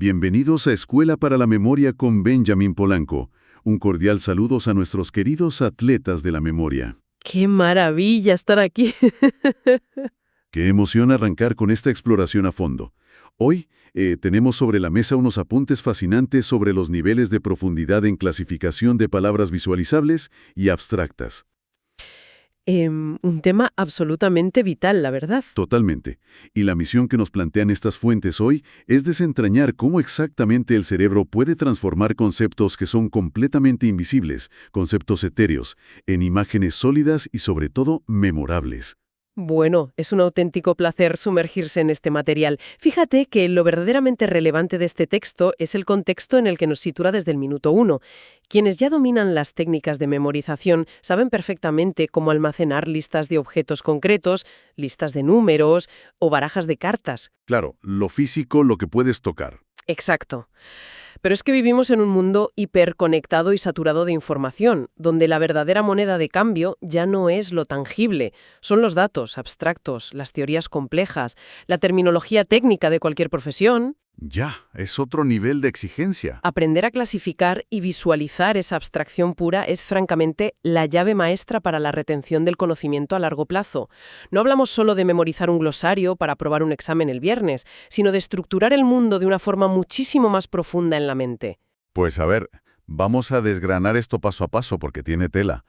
Bienvenidos a Escuela para la Memoria con Benjamín Polanco. Un cordial saludos a nuestros queridos atletas de la memoria. ¡Qué maravilla estar aquí! Qué emoción arrancar con esta exploración a fondo. Hoy tenemos sobre la mesa unos apuntes fascinantes sobre los niveles de profundidad en clasificación de palabras visualizables y abstractas. Un tema absolutamente vital, la verdad. Totalmente. Y la misión que nos plantean estas fuentes hoy es desentrañar cómo exactamente el cerebro puede transformar conceptos que son completamente invisibles, conceptos etéreos, en imágenes sólidas y sobre todo memorables. Bueno, es un auténtico placer sumergirse en este material. Fíjate que lo verdaderamente relevante de este texto es el contexto en el que nos sitúa desde el minuto 1. Quienes ya dominan las técnicas de memorización saben perfectamente cómo almacenar listas de objetos concretos, listas de números o barajas de cartas. Claro, lo físico, lo que puedes tocar. Exacto. Pero es que vivimos en un mundo hiperconectado y saturado de información, donde la verdadera moneda de cambio ya no es lo tangible, son los datos abstractos, las teorías complejas, la terminología técnica de cualquier profesión. Ya, es otro nivel de exigencia. Aprender a clasificar y visualizar esa abstracción pura es francamente la llave maestra para la retención del conocimiento a largo plazo. No hablamos solo de memorizar un glosario para aprobar un examen el viernes, sino de estructurar el mundo de una forma muchísimo más profunda en la mente. Pues a ver, vamos a desgranar esto paso a paso porque tiene tela.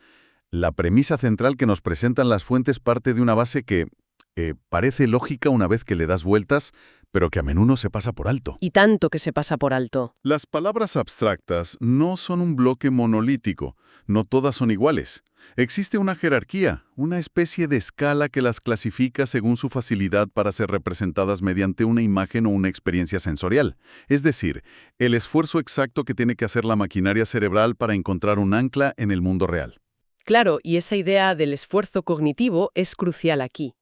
La premisa central que nos presentan las fuentes parte de una base que parece lógica una vez que le das vueltas, pero que a menudo se pasa por alto. Y tanto que se pasa por alto. Las palabras abstractas no son un bloque monolítico, no todas son iguales. Existe una jerarquía, una especie de escala que las clasifica según su facilidad para ser representadas mediante una imagen o una experiencia sensorial. Es decir, el esfuerzo exacto que tiene que hacer la maquinaria cerebral para encontrar un ancla en el mundo real. Claro, y esa idea del esfuerzo cognitivo es crucial aquí.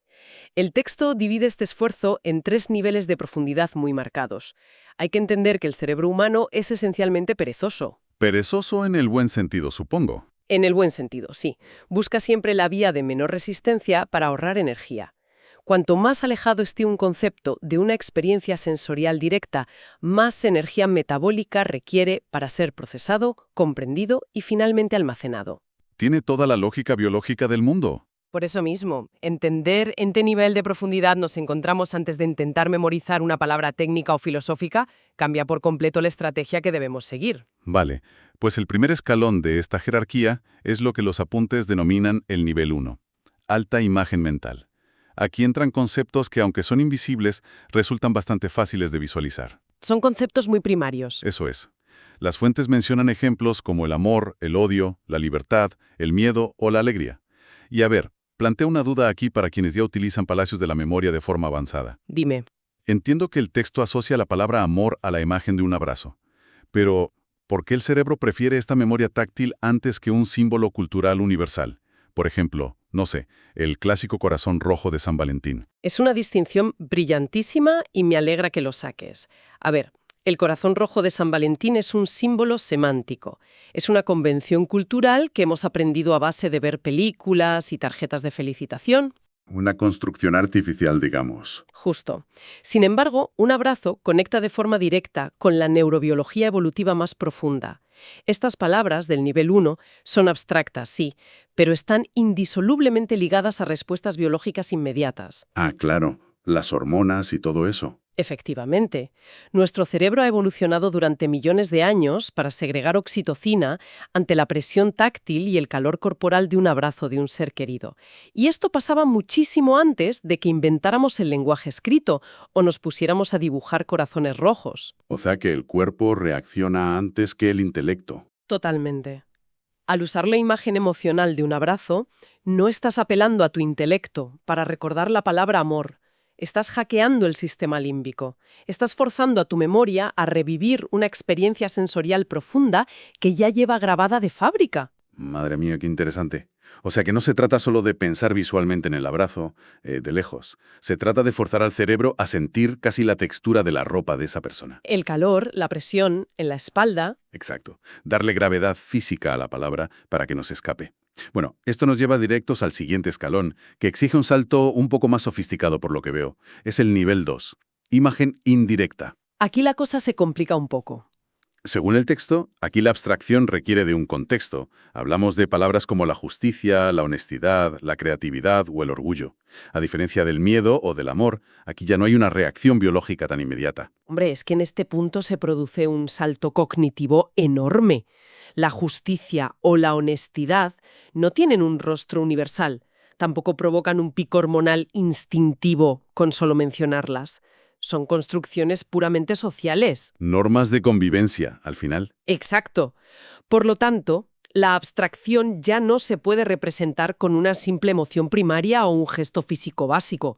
El texto divide este esfuerzo en 3 niveles de profundidad muy marcados. Hay que entender que el cerebro humano es esencialmente perezoso. Perezoso en el buen sentido, supongo. En el buen sentido, sí. Busca siempre la vía de menor resistencia para ahorrar energía. Cuanto más alejado esté un concepto de una experiencia sensorial directa, más energía metabólica requiere para ser procesado, comprendido y finalmente almacenado. Tiene toda la lógica biológica del mundo. Por eso mismo, entender en qué nivel de profundidad nos encontramos antes de intentar memorizar una palabra técnica o filosófica cambia por completo la estrategia que debemos seguir. Vale, pues el primer escalón de esta jerarquía es lo que los apuntes denominan el nivel 1, alta imagen mental. Aquí entran conceptos que, aunque son invisibles, resultan bastante fáciles de visualizar. Son conceptos muy primarios. Eso es. Las fuentes mencionan ejemplos como el amor, el odio, la libertad, el miedo o la alegría. Y a ver, planteo una duda aquí para quienes ya utilizan palacios de la memoria de forma avanzada. Dime. Entiendo que el texto asocia la palabra amor a la imagen de un abrazo. Pero, ¿por qué el cerebro prefiere esta memoria táctil antes que un símbolo cultural universal? Por ejemplo, no sé, el clásico corazón rojo de San Valentín. Es una distinción brillantísima y me alegra que lo saques. A ver, el corazón rojo de San Valentín es un símbolo semántico. Es una convención cultural que hemos aprendido a base de ver películas y tarjetas de felicitación. Una construcción artificial, digamos. Justo. Sin embargo, un abrazo conecta de forma directa con la neurobiología evolutiva más profunda. Estas palabras del nivel 1 son abstractas, sí, pero están indisolublemente ligadas a respuestas biológicas inmediatas. Ah, claro, las hormonas y todo eso. Efectivamente, nuestro cerebro ha evolucionado durante millones de años para segregar oxitocina ante la presión táctil y el calor corporal de un abrazo de un ser querido. Y esto pasaba muchísimo antes de que inventáramos el lenguaje escrito o nos pusiéramos a dibujar corazones rojos. O sea que el cuerpo reacciona antes que el intelecto. Totalmente. Al usar la imagen emocional de un abrazo, no estás apelando a tu intelecto para recordar la palabra amor. Estás hackeando el sistema límbico. Estás forzando a tu memoria a revivir una experiencia sensorial profunda que ya lleva grabada de fábrica. Madre mía, qué interesante. O sea que no se trata solo de pensar visualmente en el abrazo, de lejos. Se trata de forzar al cerebro a sentir casi la textura de la ropa de esa persona. El calor, la presión en la espalda. Exacto. Darle gravedad física a la palabra para que no se escape. Bueno, esto nos lleva directos al siguiente escalón, que exige un salto un poco más sofisticado por lo que veo. Es el nivel 2. Imagen indirecta. Aquí la cosa se complica un poco. Según el texto, aquí la abstracción requiere de un contexto. Hablamos de palabras como la justicia, la honestidad, la creatividad o el orgullo. A diferencia del miedo o del amor, aquí ya no hay una reacción biológica tan inmediata. Hombre, es que en este punto se produce un salto cognitivo enorme. La justicia o la honestidad no tienen un rostro universal, tampoco provocan un pico hormonal instintivo con solo mencionarlas. Son construcciones puramente sociales. Normas de convivencia, al final. Exacto. Por lo tanto, la abstracción ya no se puede representar con una simple emoción primaria o un gesto físico básico.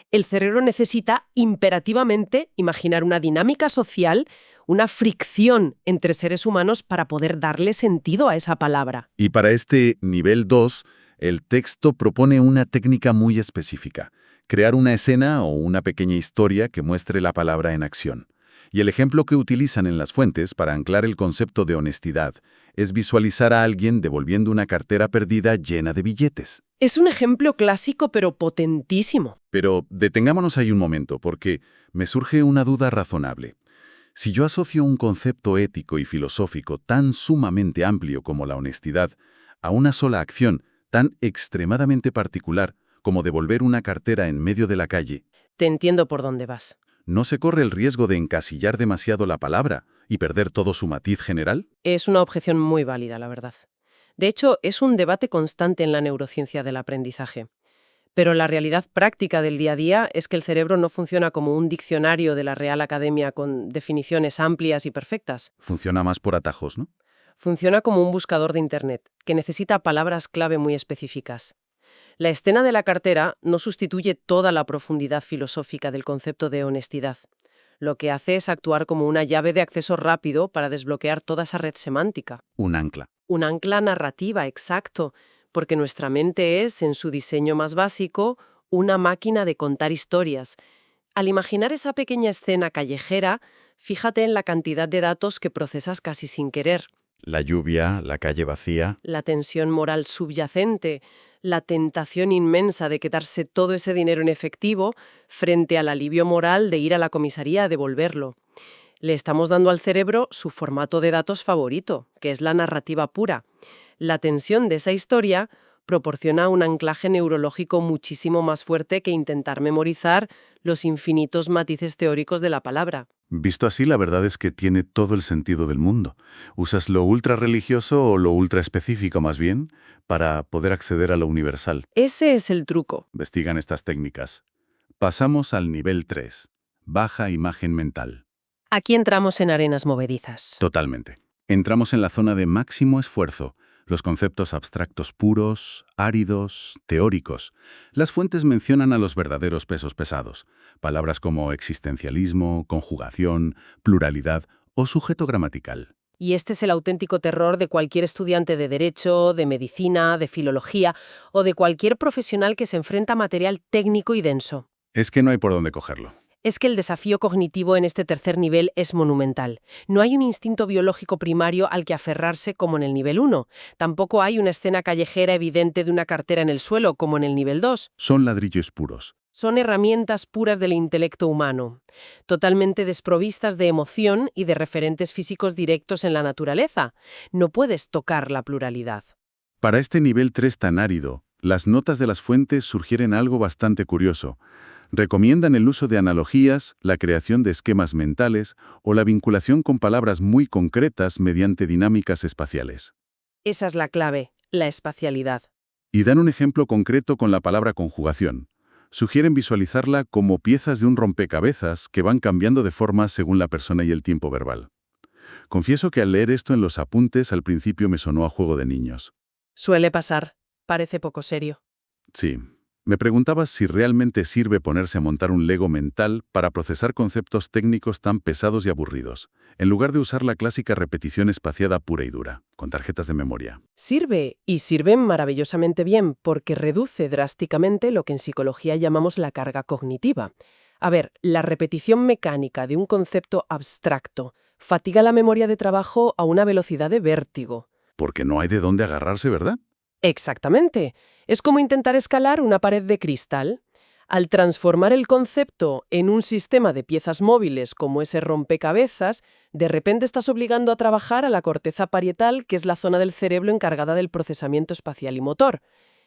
El cerebro necesita imperativamente imaginar una dinámica social, una fricción entre seres humanos para poder darle sentido a esa palabra. Y para este nivel 2, el texto propone una técnica muy específica: crear una escena o una pequeña historia que muestre la palabra en acción. Y el ejemplo que utilizan en las fuentes para anclar el concepto de honestidad es visualizar a alguien devolviendo una cartera perdida llena de billetes. Es un ejemplo clásico pero potentísimo. Pero detengámonos ahí un momento, porque me surge una duda razonable. Si yo asocio un concepto ético y filosófico tan sumamente amplio como la honestidad a una sola acción tan extremadamente particular como devolver una cartera en medio de la calle, Te entiendo por dónde vas. ¿no se corre el riesgo de encasillar demasiado la palabra y perder todo su matiz general? Es una objeción muy válida, la verdad. De hecho, es un debate constante en la neurociencia del aprendizaje. Pero la realidad práctica del día a día es que el cerebro no funciona como un diccionario de la Real Academia con definiciones amplias y perfectas. Funciona más por atajos, ¿no? Funciona como un buscador de Internet, que necesita palabras clave muy específicas. La escena de la cartera no sustituye toda la profundidad filosófica del concepto de honestidad. Lo que hace es actuar como una llave de acceso rápido para desbloquear toda esa red semántica. Un ancla. Un ancla narrativa, exacto, porque nuestra mente es, en su diseño más básico, una máquina de contar historias. Al imaginar esa pequeña escena callejera, fíjate en la cantidad de datos que procesas casi sin querer. La lluvia, la calle vacía. La tensión moral subyacente, la tentación inmensa de quedarse todo ese dinero en efectivo frente al alivio moral de ir a la comisaría a devolverlo. Le estamos dando al cerebro su formato de datos favorito, que es la narrativa pura. La tensión de esa historia proporciona un anclaje neurológico muchísimo más fuerte que intentar memorizar los infinitos matices teóricos de la palabra. Visto así, la verdad es que tiene todo el sentido del mundo. Usas lo ultra religioso o lo ultra específico más bien para poder acceder a lo universal. Ese es el truco. Investigan estas técnicas. Pasamos al nivel 3. Baja imagen mental. Aquí entramos en arenas movedizas. Totalmente. Entramos en la zona de máximo esfuerzo. Los conceptos abstractos puros, áridos, teóricos. Las fuentes mencionan a los verdaderos pesos pesados. Palabras como existencialismo, conjugación, pluralidad o sujeto gramatical. Y este es el auténtico terror de cualquier estudiante de derecho, de medicina, de filología o de cualquier profesional que se enfrenta a material técnico y denso. Es que no hay por dónde cogerlo. Es que el desafío cognitivo en este tercer nivel es monumental. No hay un instinto biológico primario al que aferrarse como en el nivel 1. Tampoco hay una escena callejera evidente de una cartera en el suelo como en el nivel 2. Son ladrillos puros. Son herramientas puras del intelecto humano, totalmente desprovistas de emoción y de referentes físicos directos en la naturaleza. No puedes tocar la pluralidad. Para este nivel 3 tan árido, las notas de las fuentes sugieren algo bastante curioso. Recomiendan el uso de analogías, la creación de esquemas mentales o la vinculación con palabras muy concretas mediante dinámicas espaciales. Esa es la clave, la espacialidad. Y dan un ejemplo concreto con la palabra conjugación. Sugieren visualizarla como piezas de un rompecabezas que van cambiando de forma según la persona y el tiempo verbal. Confieso que al leer esto en los apuntes al principio me sonó a juego de niños. Suele pasar. Parece poco serio. Sí. Me preguntaba si realmente sirve ponerse a montar un Lego mental para procesar conceptos técnicos tan pesados y aburridos, en lugar de usar la clásica repetición espaciada pura y dura, con tarjetas de memoria. Sirve, y sirve maravillosamente bien, porque reduce drásticamente lo que en psicología llamamos la carga cognitiva. A ver, la repetición mecánica de un concepto abstracto fatiga la memoria de trabajo a una velocidad de vértigo. Porque no hay de dónde agarrarse, ¿verdad? Exactamente. Es como intentar escalar una pared de cristal. Al transformar el concepto en un sistema de piezas móviles como ese rompecabezas, de repente estás obligando a trabajar a la corteza parietal, que es la zona del cerebro encargada del procesamiento espacial y motor.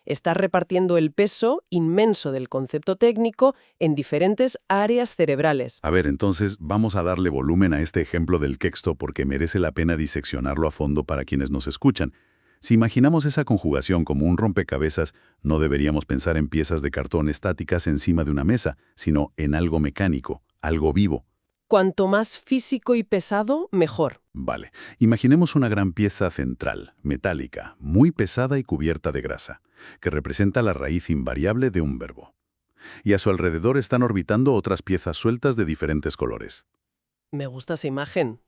Estás repartiendo el peso inmenso del concepto técnico en diferentes áreas cerebrales. A ver, entonces vamos a darle volumen a este ejemplo del texto porque merece la pena diseccionarlo a fondo para quienes nos escuchan. Si imaginamos esa conjugación como un rompecabezas, no deberíamos pensar en piezas de cartón estáticas encima de una mesa, sino en algo mecánico, algo vivo. Cuanto más físico y pesado, mejor. Vale, imaginemos una gran pieza central, metálica, muy pesada y cubierta de grasa, que representa la raíz invariable de un verbo. Y a su alrededor están orbitando otras piezas sueltas de diferentes colores. Me gusta esa imagen.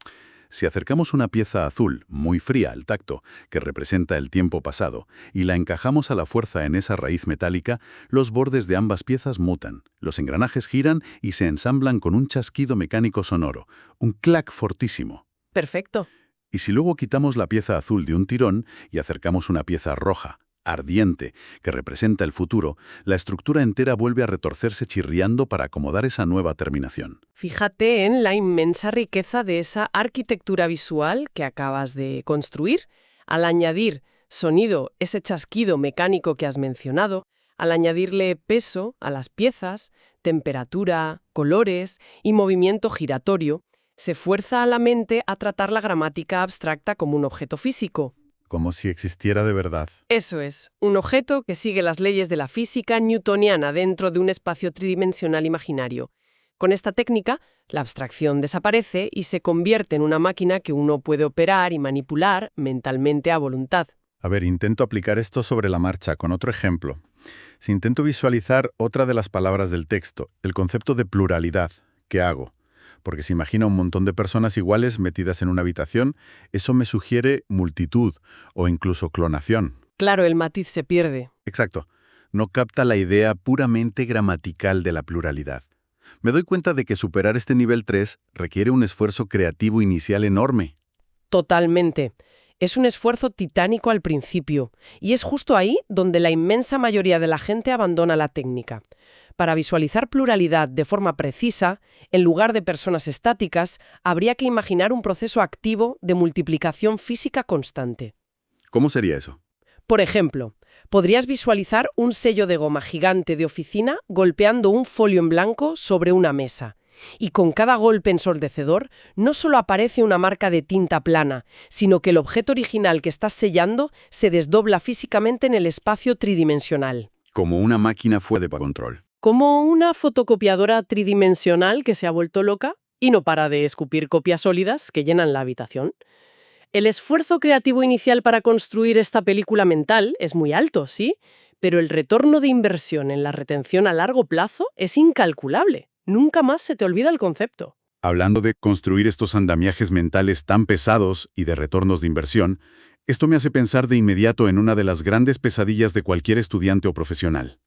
Si acercamos una pieza azul, muy fría al tacto, que representa el tiempo pasado, y la encajamos a la fuerza en esa raíz metálica, los bordes de ambas piezas mutan, los engranajes giran y se ensamblan con un chasquido mecánico sonoro, un clac fortísimo. Perfecto. Y si luego quitamos la pieza azul de un tirón y acercamos una pieza roja, ardiente, que representa el futuro, la estructura entera vuelve a retorcerse chirriando para acomodar esa nueva terminación. Fíjate en la inmensa riqueza de esa arquitectura visual que acabas de construir. Al añadir sonido, ese chasquido mecánico que has mencionado, al añadirle peso a las piezas, temperatura, colores y movimiento giratorio, se fuerza a la mente a tratar la gramática abstracta como un objeto físico. Como si existiera de verdad. Eso es, un objeto que sigue las leyes de la física newtoniana dentro de un espacio tridimensional imaginario. Con esta técnica, la abstracción desaparece y se convierte en una máquina que uno puede operar y manipular mentalmente a voluntad. A ver, intento aplicar esto sobre la marcha con otro ejemplo. Si intento visualizar otra de las palabras del texto, el concepto de pluralidad, ¿qué hago? Porque si imagino un montón de personas iguales metidas en una habitación, eso me sugiere multitud o incluso clonación. Claro, el matiz se pierde. Exacto. No capta la idea puramente gramatical de la pluralidad. Me doy cuenta de que superar este nivel 3 requiere un esfuerzo creativo inicial enorme. Totalmente. Es un esfuerzo titánico al principio, y es justo ahí donde la inmensa mayoría de la gente abandona la técnica. Para visualizar pluralidad de forma precisa, en lugar de personas estáticas, habría que imaginar un proceso activo de multiplicación física constante. ¿Cómo sería eso? Por ejemplo, podrías visualizar un sello de goma gigante de oficina golpeando un folio en blanco sobre una mesa. Y con cada golpe ensordecedor, no solo aparece una marca de tinta plana, sino que el objeto original que estás sellando se desdobla físicamente en el espacio tridimensional. Como una máquina fuera de control. Como una fotocopiadora tridimensional que se ha vuelto loca y no para de escupir copias sólidas que llenan la habitación. El esfuerzo creativo inicial para construir esta película mental es muy alto, sí, pero el retorno de inversión en la retención a largo plazo es incalculable. Nunca más se te olvida el concepto. Hablando de construir estos andamiajes mentales tan pesados y de retornos de inversión, esto me hace pensar de inmediato en una de las grandes pesadillas de cualquier estudiante o profesional.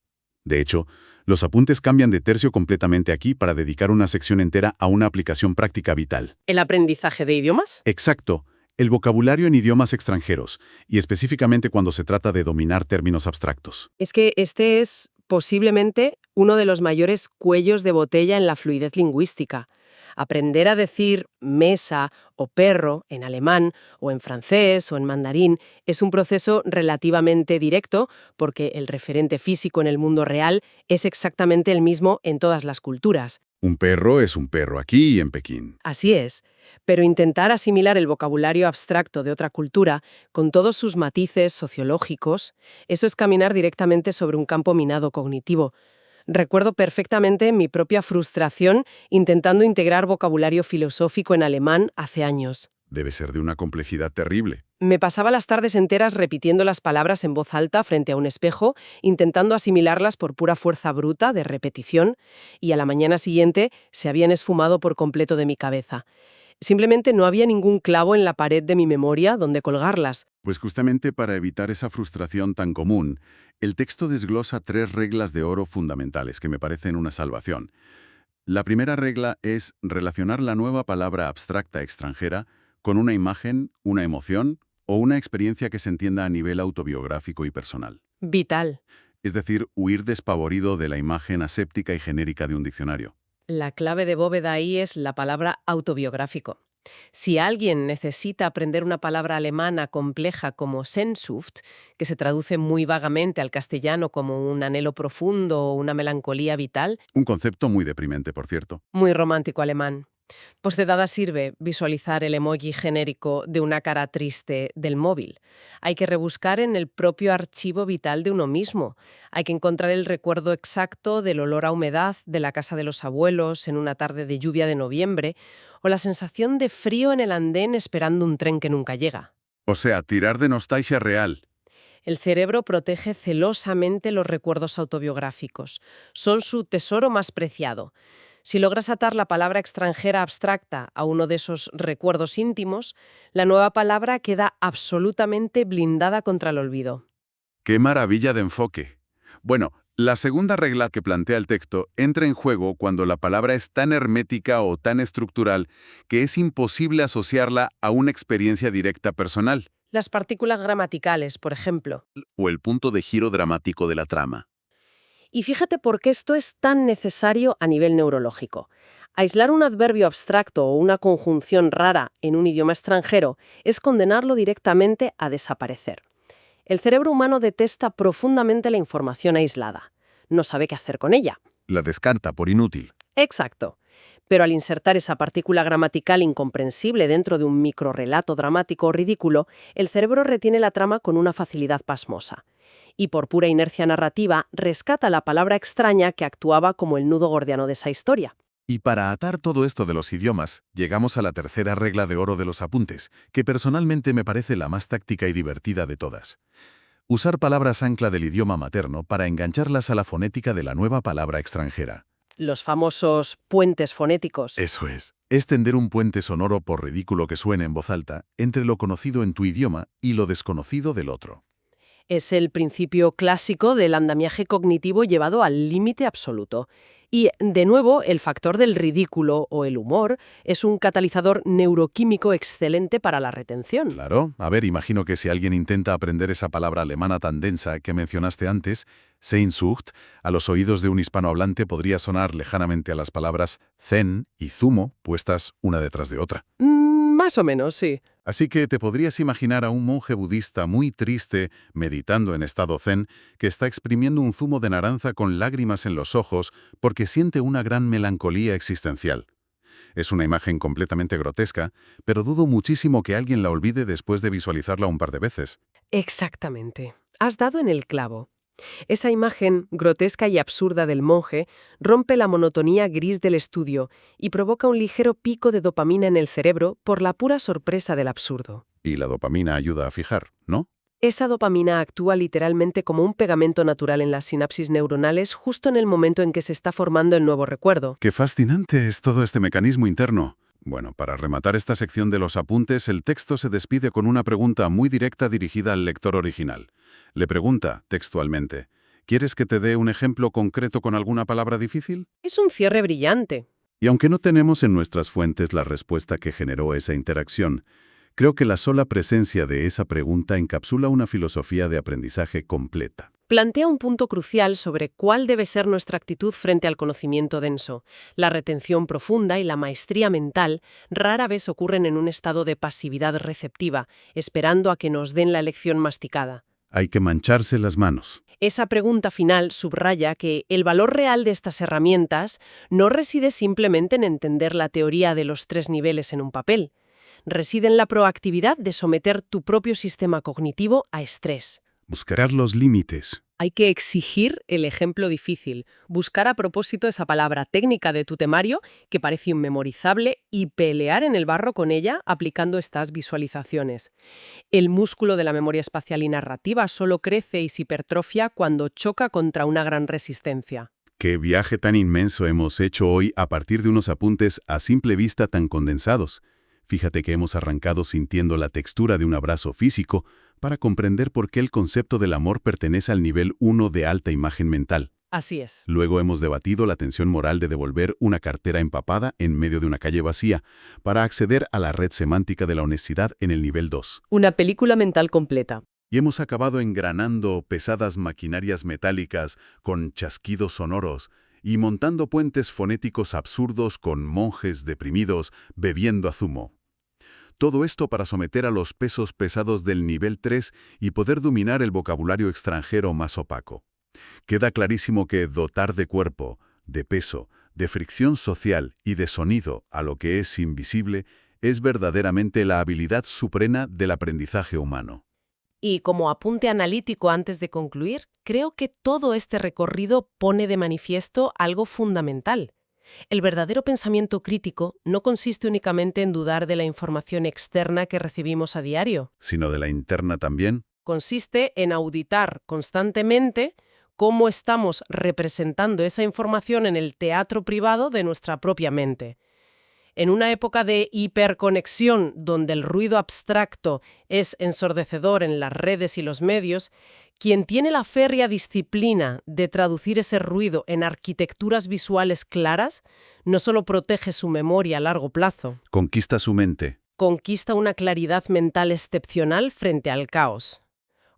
De hecho, los apuntes cambian de tercio completamente aquí para dedicar una sección entera a una aplicación práctica vital. ¿El aprendizaje de idiomas? Exacto, el vocabulario en idiomas extranjeros, y específicamente cuando se trata de dominar términos abstractos. Es que este es posiblemente uno de los mayores cuellos de botella en la fluidez lingüística. Aprender a decir mesa o perro en alemán o en francés o en mandarín es un proceso relativamente directo porque el referente físico en el mundo real es exactamente el mismo en todas las culturas. Un perro es un perro aquí y en Pekín. Así es, pero intentar asimilar el vocabulario abstracto de otra cultura, con todos sus matices sociológicos, eso es caminar directamente sobre un campo minado cognitivo. Recuerdo perfectamente mi propia frustración intentando integrar vocabulario filosófico en alemán hace años. Debe ser de una complejidad terrible. Me pasaba las tardes enteras repitiendo las palabras en voz alta frente a un espejo, intentando asimilarlas por pura fuerza bruta de repetición, y a la mañana siguiente se habían esfumado por completo de mi cabeza. Simplemente no había ningún clavo en la pared de mi memoria donde colgarlas. Pues justamente para evitar esa frustración tan común, el texto desglosa 3 reglas de oro fundamentales que me parecen una salvación. La primera regla es relacionar la nueva palabra abstracta extranjera con una imagen, una emoción o una experiencia que se entienda a nivel autobiográfico y personal. Vital. es decir, huir despavorido de la imagen aséptica y genérica de un diccionario. La clave de bóveda ahí es la palabra autobiográfico. Si alguien necesita aprender una palabra alemana compleja como Sehnsucht, que se traduce muy vagamente al castellano como un anhelo profundo o una melancolía vital, Un concepto muy deprimente, por cierto. muy romántico alemán, pues de nada sirve visualizar el emoji genérico de una cara triste del móvil. Hay que rebuscar en el propio archivo vital de uno mismo. Hay que encontrar el recuerdo exacto del olor a humedad de la casa de los abuelos en una tarde de lluvia de noviembre, o la sensación de frío en el andén esperando un tren que nunca llega. O sea, tirar de nostalgia real. El cerebro protege celosamente los recuerdos autobiográficos. Son su tesoro más preciado. Si logras atar la palabra extranjera abstracta a uno de esos recuerdos íntimos, la nueva palabra queda absolutamente blindada contra el olvido. ¡Qué maravilla de enfoque! Bueno, la segunda regla que plantea el texto entra en juego cuando la palabra es tan hermética o tan estructural que es imposible asociarla a una experiencia directa personal. Las partículas gramaticales, por ejemplo. O el punto de giro dramático de la trama. Y fíjate por qué esto es tan necesario a nivel neurológico. Aislar un adverbio abstracto o una conjunción rara en un idioma extranjero es condenarlo directamente a desaparecer. El cerebro humano detesta profundamente la información aislada. No sabe qué hacer con ella. La descarta por inútil. Exacto. Pero al insertar esa partícula gramatical incomprensible dentro de un microrrelato dramático o ridículo, el cerebro retiene la trama con una facilidad pasmosa. Y por pura inercia narrativa, rescata la palabra extraña que actuaba como el nudo gordiano de esa historia. Y para atar todo esto de los idiomas, llegamos a la tercera regla de oro de los apuntes, que personalmente me parece la más táctica y divertida de todas. Usar palabras ancla del idioma materno para engancharlas a la fonética de la nueva palabra extranjera. Los famosos puentes fonéticos. Eso es tender un puente sonoro, por ridículo que suene en voz alta, entre lo conocido en tu idioma y lo desconocido del otro. Es el principio clásico del andamiaje cognitivo llevado al límite absoluto. Y, de nuevo, el factor del ridículo o el humor es un catalizador neuroquímico excelente para la retención. Claro. A ver, imagino que si alguien intenta aprender esa palabra alemana tan densa que mencionaste antes, Sehnsucht, a los oídos de un hispanohablante podría sonar lejanamente a las palabras zen y zumo, puestas una detrás de otra. Más o menos, sí. Así que te podrías imaginar a un monje budista muy triste, meditando en estado zen, que está exprimiendo un zumo de naranja con lágrimas en los ojos porque siente una gran melancolía existencial. Es una imagen completamente grotesca, pero dudo muchísimo que alguien la olvide después de visualizarla un par de veces. Exactamente. Has dado en el clavo. Esa imagen grotesca y absurda del monje rompe la monotonía gris del estudio y provoca un ligero pico de dopamina en el cerebro por la pura sorpresa del absurdo. Y la dopamina ayuda a fijar, ¿no? Esa dopamina actúa literalmente como un pegamento natural en las sinapsis neuronales justo en el momento en que se está formando el nuevo recuerdo. ¡Qué fascinante es todo este mecanismo interno! Bueno, para rematar esta sección de los apuntes, el texto se despide con una pregunta muy directa dirigida al lector original. Le pregunta, textualmente, ¿quieres que te dé un ejemplo concreto con alguna palabra difícil? Es un cierre brillante. Y aunque no tenemos en nuestras fuentes la respuesta que generó esa interacción, creo que la sola presencia de esa pregunta encapsula una filosofía de aprendizaje completa. Plantea un punto crucial sobre cuál debe ser nuestra actitud frente al conocimiento denso. La retención profunda y la maestría mental rara vez ocurren en un estado de pasividad receptiva, esperando a que nos den la lección masticada. Hay que mancharse las manos. Esa pregunta final subraya que el valor real de estas herramientas no reside simplemente en entender la teoría de los 3 niveles en un papel. Reside en la proactividad de someter tu propio sistema cognitivo a estrés. Buscar los límites. Hay que exigir el ejemplo difícil, buscar a propósito esa palabra técnica de tu temario que parece inmemorizable y pelear en el barro con ella aplicando estas visualizaciones. El músculo de la memoria espacial y narrativa solo crece y se hipertrofia cuando choca contra una gran resistencia. ¡Qué viaje tan inmenso hemos hecho hoy a partir de unos apuntes a simple vista tan condensados! Fíjate que hemos arrancado sintiendo la textura de un abrazo físico para comprender por qué el concepto del amor pertenece al nivel 1 de alta imagen mental. Así es. Luego hemos debatido la tensión moral de devolver una cartera empapada en medio de una calle vacía para acceder a la red semántica de la honestidad en el nivel 2. Una película mental completa. y hemos acabado engranando pesadas maquinarias metálicas con chasquidos sonoros y montando puentes fonéticos absurdos con monjes deprimidos bebiendo a zumo. Todo esto para someter a los pesos pesados del nivel 3 y poder dominar el vocabulario extranjero más opaco. Queda clarísimo que dotar de cuerpo, de peso, de fricción social y de sonido a lo que es invisible es verdaderamente la habilidad suprema del aprendizaje humano. Y como apunte analítico antes de concluir, creo que todo este recorrido pone de manifiesto algo fundamental. El verdadero pensamiento crítico no consiste únicamente en dudar de la información externa que recibimos a diario. Sino de la interna también. Consiste en auditar constantemente cómo estamos representando esa información en el teatro privado de nuestra propia mente. En una época de hiperconexión, donde el ruido abstracto es ensordecedor en las redes y los medios, quien tiene la férrea disciplina de traducir ese ruido en arquitecturas visuales claras, no solo protege su memoria a largo plazo, Conquista su mente. conquista una claridad mental excepcional frente al caos.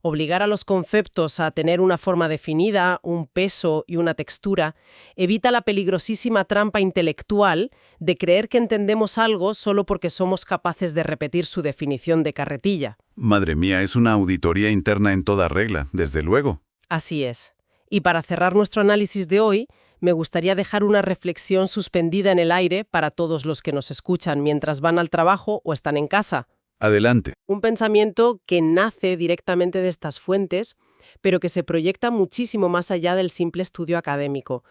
Obligar a los conceptos a tener una forma definida, un peso y una textura, evita la peligrosísima trampa intelectual de creer que entendemos algo solo porque somos capaces de repetir su definición de carretilla. Madre mía, es una auditoría interna en toda regla, desde luego. Así es. Y para cerrar nuestro análisis de hoy, me gustaría dejar una reflexión suspendida en el aire para todos los que nos escuchan mientras van al trabajo o están en casa. Adelante. Un pensamiento que nace directamente de estas fuentes, pero que se proyecta muchísimo más allá del simple estudio académico.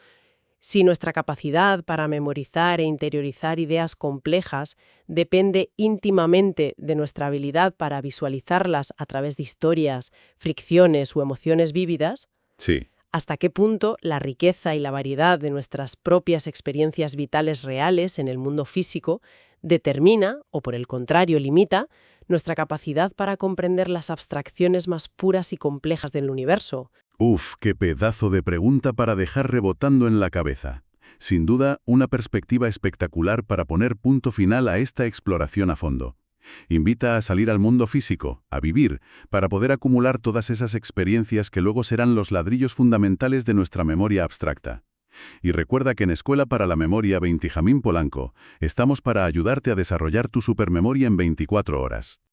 Si nuestra capacidad para memorizar e interiorizar ideas complejas depende íntimamente de nuestra habilidad para visualizarlas a través de historias, fricciones o emociones vívidas, Sí. ¿hasta qué punto la riqueza y la variedad de nuestras propias experiencias vitales reales en el mundo físico determina, o por el contrario limita, nuestra capacidad para comprender las abstracciones más puras y complejas del universo? Uf, qué pedazo de pregunta para dejar rebotando en la cabeza. Sin duda, una perspectiva espectacular para poner punto final a esta exploración a fondo. Invita a salir al mundo físico, a vivir, para poder acumular todas esas experiencias que luego serán los ladrillos fundamentales de nuestra memoria abstracta. Y recuerda que en Escuela para la Memoria Benjamín Polanco estamos para ayudarte a desarrollar tu supermemoria en 24 horas.